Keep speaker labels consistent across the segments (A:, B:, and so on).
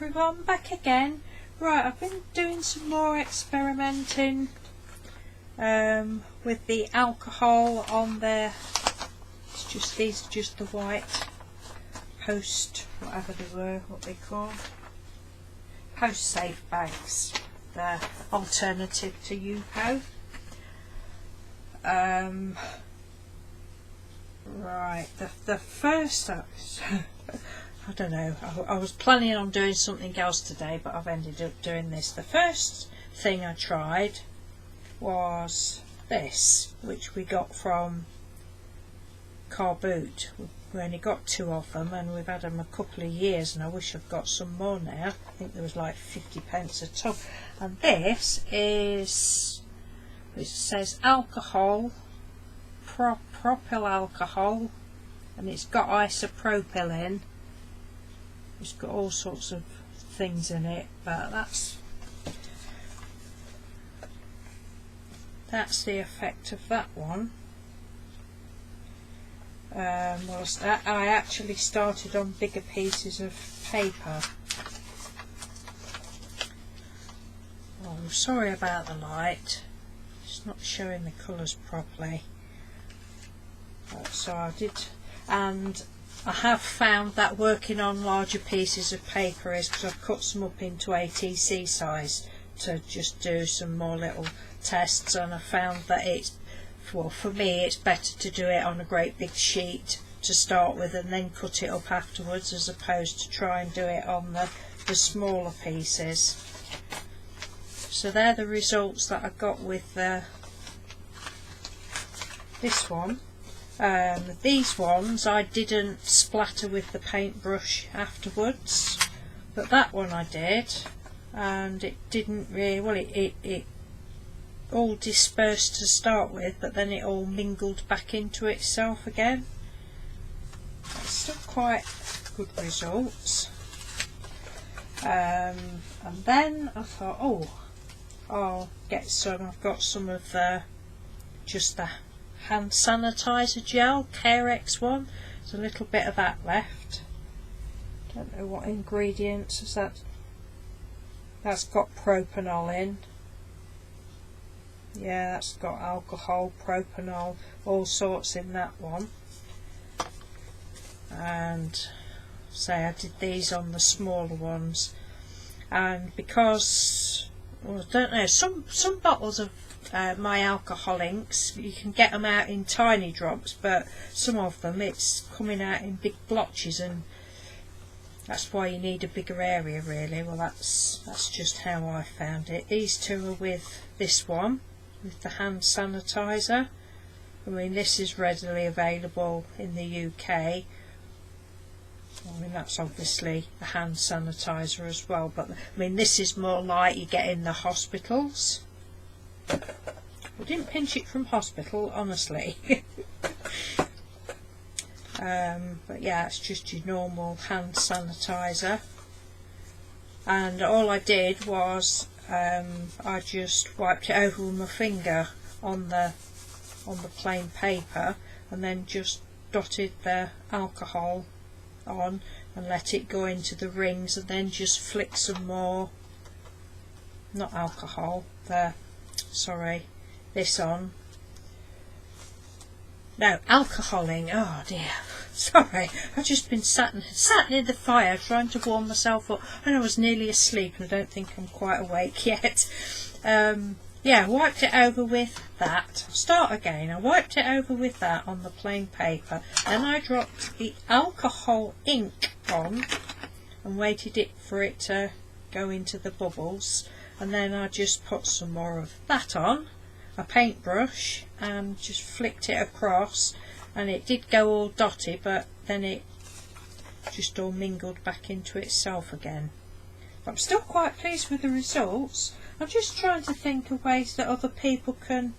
A: everyone, back again. Right, I've been doing some more experimenting with the alcohol on there. These are just the white post, whatever they were, what they call, post safe bags. The alternative to Yupo. Right, the first I don't know, I was planning on doing something else today, but I've ended up doing this. The first thing I tried was this, which we got from Car Boot. We only got 2 of them and we've had them a couple of years, and I wish I'd got some more now. I think there was like 50p a tub. And this is, it says alcohol, propyl alcohol, and it's got isopropyl. It's got all sorts of things in it, but that's the effect of that one. Was that I actually started on bigger pieces of paper. Oh, I'm sorry about the light, it's not showing the colours properly. So I did, and I have found that working on larger pieces of paper is, because I've cut some up into ATC size to just do some more little tests, and I found that it's, well, for me it's better to do it on a great big sheet to start with and then cut it up afterwards, as opposed to try and do it on the smaller pieces. So they're the results that I got with this one. These ones I didn't splatter with the paintbrush afterwards, but that one I did, and it didn't really, well, it all dispersed to start with, but then it all mingled back into itself again. It's still quite good results. And then I thought, oh, I'll get some, I've got some of just the hand sanitizer gel, Carex one. There's a little bit of that left. Don't know what ingredients is that. That's got propanol in. Yeah, that's got alcohol, propanol, all sorts in that one. And say I did these on the smaller ones, and because, well, I don't know, some bottles of my alcohol inks, you can get them out in tiny drops, but some of them it's coming out in big blotches, and that's why you need a bigger area really. Well, that's just how I found it. These two are with this one, with the hand sanitizer. I mean, this is readily available in the UK. I mean, that's obviously the hand sanitizer as well, but I mean, this is more like you get in the hospitals. I didn't pinch it from hospital, honestly. But yeah, it's just your normal hand sanitizer, and all I did was I just wiped it over with my finger on the plain paper, and then just dotted the alcohol on and let it go into the rings, and then just flick some more, not alcohol, this on. No, alcoholing, oh dear, sorry, I've just been sat near the fire trying to warm myself up, and I was nearly asleep, and I don't think I'm quite awake yet. Yeah, wiped it over with that. Start again. I wiped it over with that on the plain paper, then I dropped the alcohol ink on and waited for it to go into the bubbles, and then I just put some more of that on a paintbrush and just flicked it across, and it did go all dotty, but then it just all mingled back into itself again. But I'm still quite pleased with the results. I'm just trying to think of ways that other people can,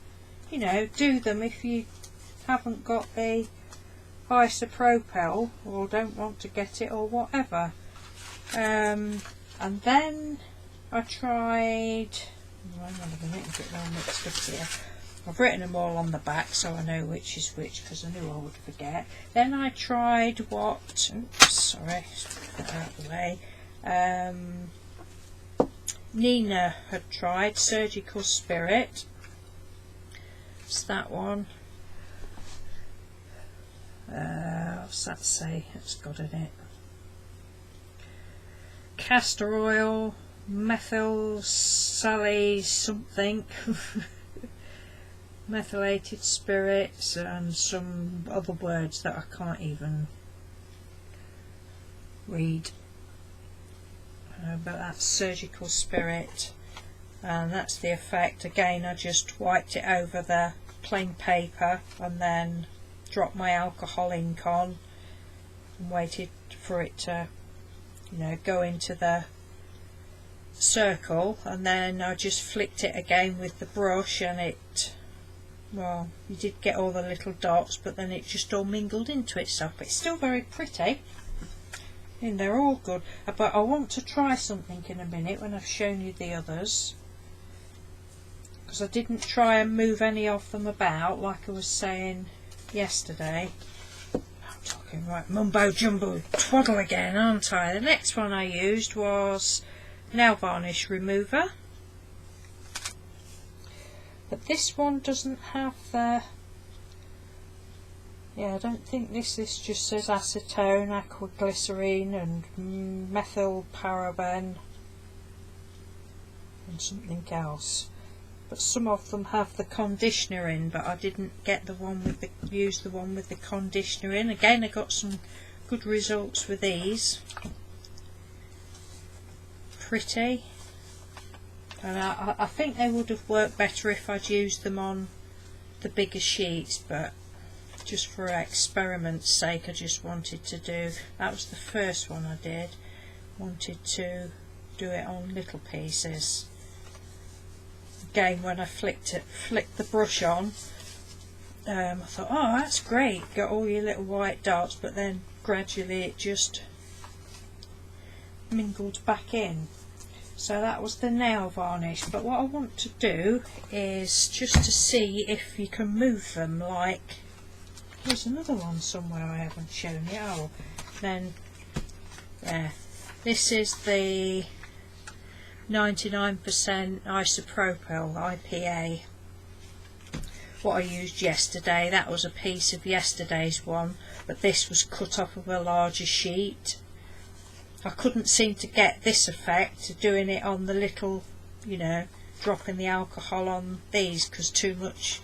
A: you know, do them if you haven't got the isopropyl or don't want to get it or whatever. And then I tried, hang on a minute, I'm getting all mixed up here. I've written them all on the back so I know which is which, because I knew I would forget. Then I tried what, oops, sorry, put that out of the way. Nina had tried Surgical Spirit. It's that one. What's that say? It's got in it. Castor oil, methyl sally something, methylated spirits, and some other words that I can't even read. But that's Surgical Spirit, and that's the effect. Again, I just wiped it over the plain paper and then dropped my alcohol ink on and waited for it to, you know, go into the circle, and then I just flicked it again with the brush, and it, well, you did get all the little dots, but then it just all mingled into itself. But it's still very pretty, and they're all good. But I want to try something in a minute when I've shown you the others, because I didn't try and move any of them about like I was saying yesterday. I'm talking right mumbo jumbo twaddle again, aren't I? The next one I used was nail varnish remover, but this one doesn't have the, yeah, I don't think this just says acetone, aqua glycerine and methyl paraben and something else. But some of them have the conditioner in, but I didn't get the one with the, use the one with the conditioner in. Again, I got some good results with these. Pretty. And I think they would have worked better if I'd used them on the bigger sheets, but just for experiment's sake I just wanted to do, that was the first one I did, wanted to do it on little pieces. Again, when I flicked the brush on, I thought, oh, that's great, got all your little white dots, but then gradually it just mingled back in. So that was the nail varnish. But what I want to do is just to see if you can move them, like, there's another one somewhere I haven't shown you. Oh, then, yeah, this is the 99% isopropyl IPA, what I used yesterday. That was a piece of yesterday's one, but this was cut off of a larger sheet. I couldn't seem to get this effect doing it on the little, you know, dropping the alcohol on these, because too much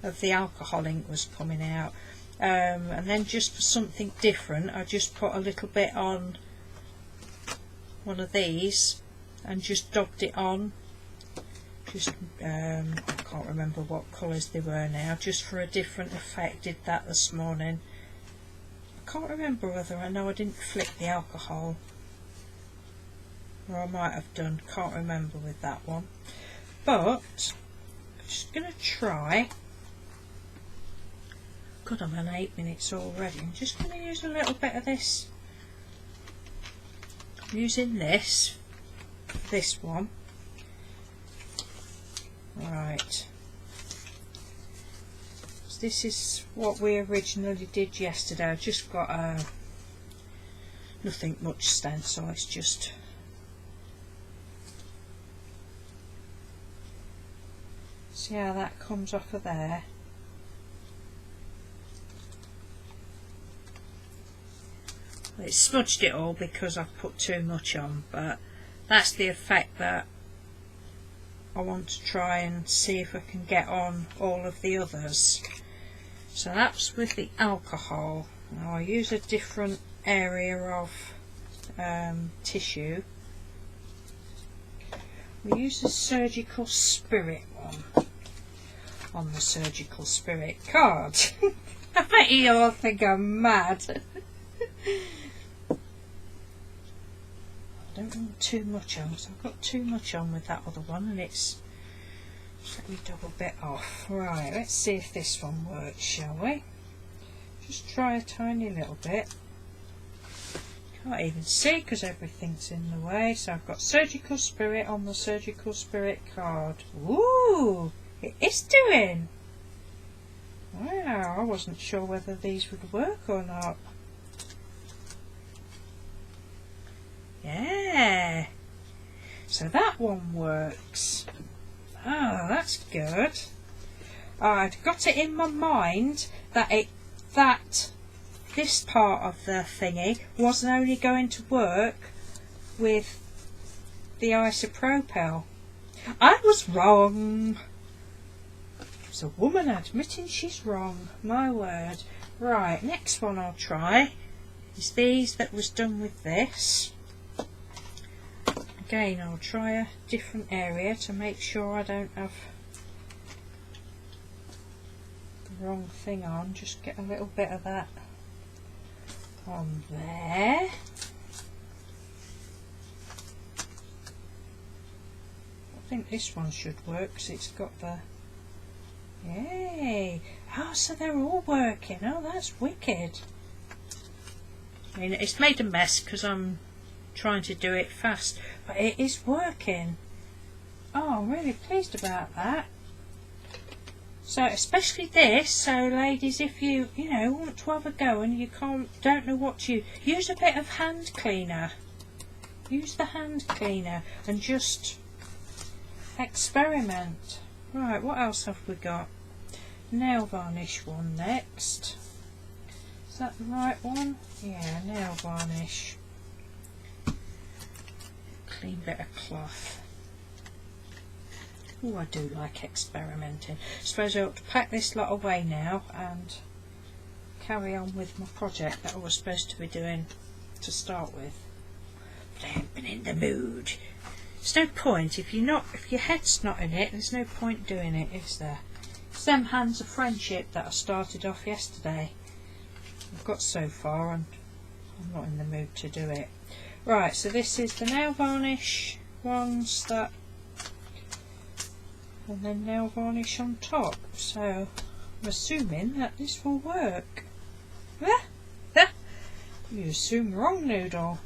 A: of the alcohol ink was coming out. And then just for something different, I just put a little bit on one of these and just daubed it on. Just I can't remember what colours they were now, just for a different effect. Did that this morning. I can't remember whether, I know I didn't flick the alcohol, or I might have done, can't remember with that one. But I'm just going to try. God, I'm on 8 minutes already. I'm just going to use a little bit of this. I'm using this one. Right. So this is what we originally did yesterday. I've just got nothing much stencil. It's just see how that comes off of there. It smudged it all because I've put too much on, but that's the effect that I want to try and see if I can get on all of the others. So that's with the alcohol. Now I use a different area of tissue. We use the Surgical Spirit one on the Surgical Spirit card. I bet you all think I'm mad. I don't want too much on, so I've got too much on with that other one, and it's, just let me double bit off. Right, let's see if this one works, shall we? Just try a tiny little bit. Can't even see because everything's in the way. So I've got Surgical Spirit on the Surgical Spirit card. Ooh, it is doing. Wow, I wasn't sure whether these would work or not. Yeah, So that one works. Oh, that's good. I'd got it in my mind that this part of the thingy wasn't only going to work with the isopropyl. I was wrong. It's a woman admitting she's wrong. My word. Right, next one I'll try is these that was done with this. Again, I'll try a different area to make sure I don't have the wrong thing on. Just get a little bit of that on there. I think this one should work because it's got the... Yay! Oh, so they're all working. Oh, that's wicked. I mean, it's made a mess because I'm trying to do it fast, but it is working. Oh, I'm really pleased about that. So especially this, so ladies, if you want to have a go and you don't know what to use a bit of hand cleaner. Use the hand cleaner and just experiment. Right, what else have we got? Nail varnish one next. Is that the right one? Yeah, nail varnish. Clean bit of cloth. Oh, I do like experimenting. I suppose I ought to pack this lot away now and carry on with my project that I was supposed to be doing to start with. But I haven't been in the mood. There's no point if your head's not in it. There's no point doing it, is there? It's them hands of friendship that I started off yesterday. I've got so far and I'm not in the mood to do it. Right, so this is the nail varnish ones that, and then nail varnish on top. So I'm assuming that this will work. You assume wrong, Noodle.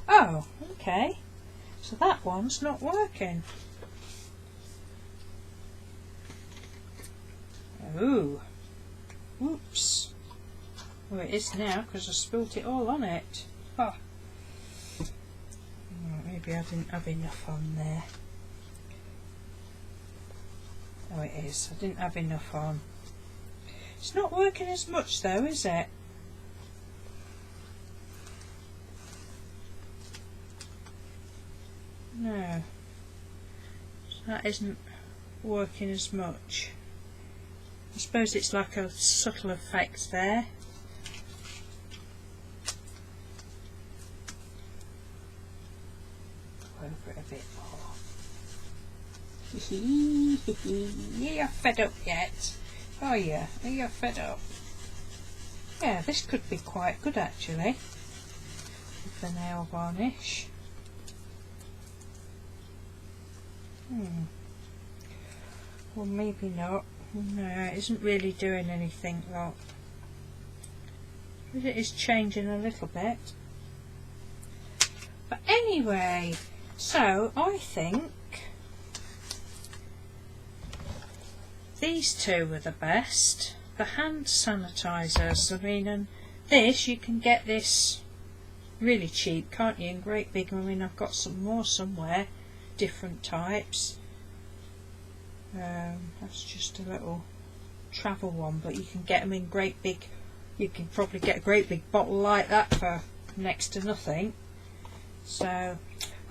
A: Oh, okay. So that one's not working. Oh, whoops. Well, it is now because I spilt it all on it. Oh. Maybe I didn't have enough on there. Oh, it is. I didn't have enough on. It's not working as much though, is it? No. So that isn't working as much. I suppose it's like a subtle effect there. Go over it a bit more. Are you fed up yet? Oh yeah, are you fed up? Yeah, this could be quite good actually with the nail varnish. Well, maybe not. No, it isn't really doing anything, look. It is changing a little bit. But anyway, so I think these two are the best. The hand sanitizers, I mean, and this, you can get this really cheap, can't you, in great big. I mean, I've got some more somewhere, different types. That's just a little travel one, but you can get them in great big. You can probably get a great big bottle like that for next to nothing. So,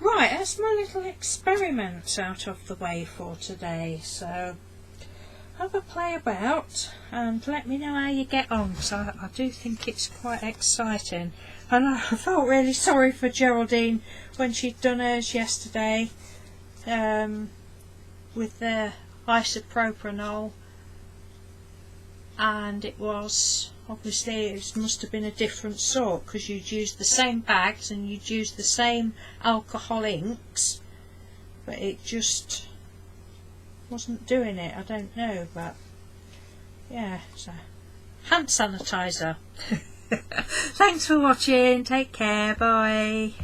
A: right, that's my little experiment out of the way for today. So, have a play about and let me know how you get on, because I do think it's quite exciting. And I felt really sorry for Geraldine when she'd done hers yesterday with the isopropanol, and it was obviously, it must have been a different sort because you'd used the same bags and you'd used the same alcohol inks, but it just wasn't doing it. I don't know, but yeah, so hand sanitizer. Thanks for watching, take care, bye.